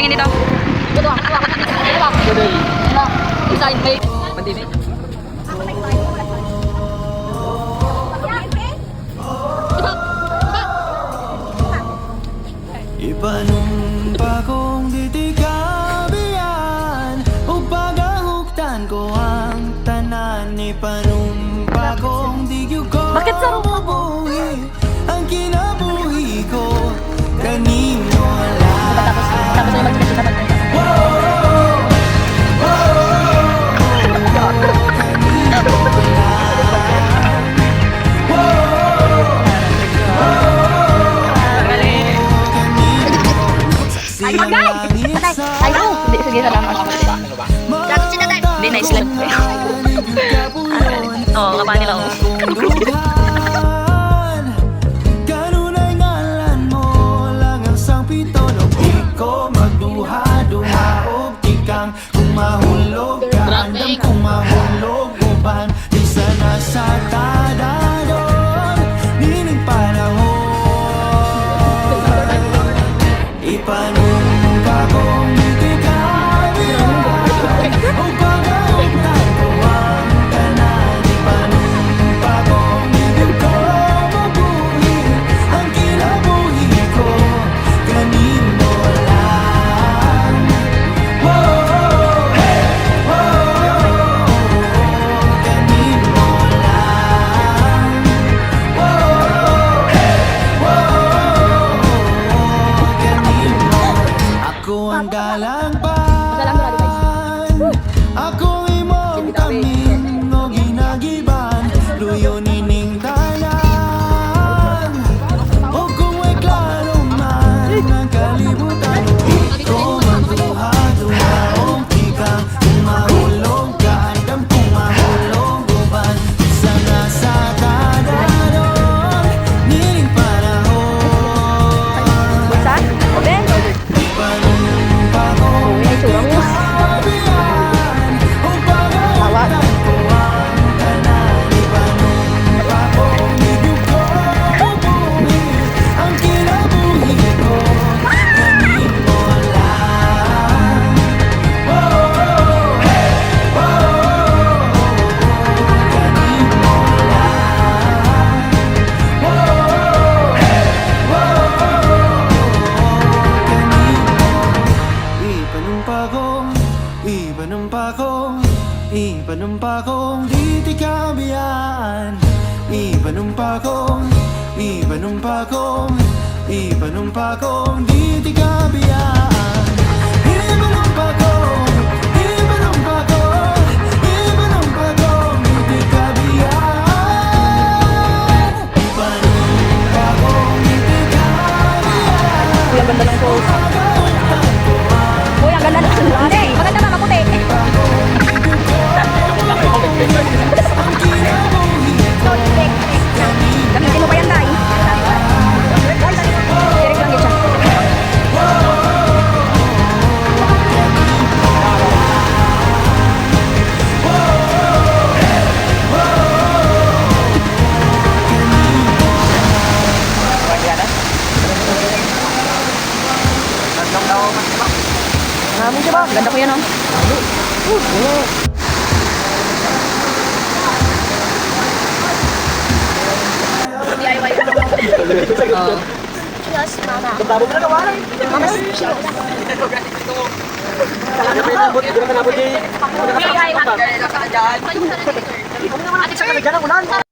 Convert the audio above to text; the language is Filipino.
tingin dito. Ipanumpa kong ditikabian o pagahuktan ko ang tanan. Ipanumpa kong digyo ko mabuhi ang kinabuhi ko kanino lang. Tapos na magkita Ay, magay! Ay, hindi, sige, salamat. Hindi, nice lang. Oo, kapag nila, oo. Kanunay ngalan mo lang ang sang pito. No, iko magduha-duha o tikang kung mahulog ka. Andam kung mahulog uban. Isa na sa tadadon nining panahon. Ipanumpa kong ditikabian o pagahuktan ko ang tanan. Ipanumpa kong digyo ko mabuhi ang kinabuhi ko kanino lang. Hey! Kanino lang. Ako ang galangpan, ako imong tamin o ginagiban, luyo nining tanan. O kung may klaro man ang kalibutan, iko magduha-duha o tikang kung mahulog ka. Andam kung mahulog uban, isa na sa tadadon nining panahon. Saan? Oben? Ipanumpa kong ditikabian o pagahuktan ko ang tanan. Ipanumpa kong digyo ko mabuhi ang kinabuhi ko kanino lang. Hey! Kanino Ipanumpa kong ditikabian. Ipanumpa kong ditikabian. Ipanumpa kong ditikabian. Ipanumpa kong ditikabian. Uy, ang ganda ng pose. Uy, ang ganda ng pose. Hindi, maganda ba maputi? Gamitin mo pa yan, Day. Direct lang yun siya. Marami siya ba? Ganda ko yan, oh. DIY ko. Cheers, mama. Mama, cheers. DIY.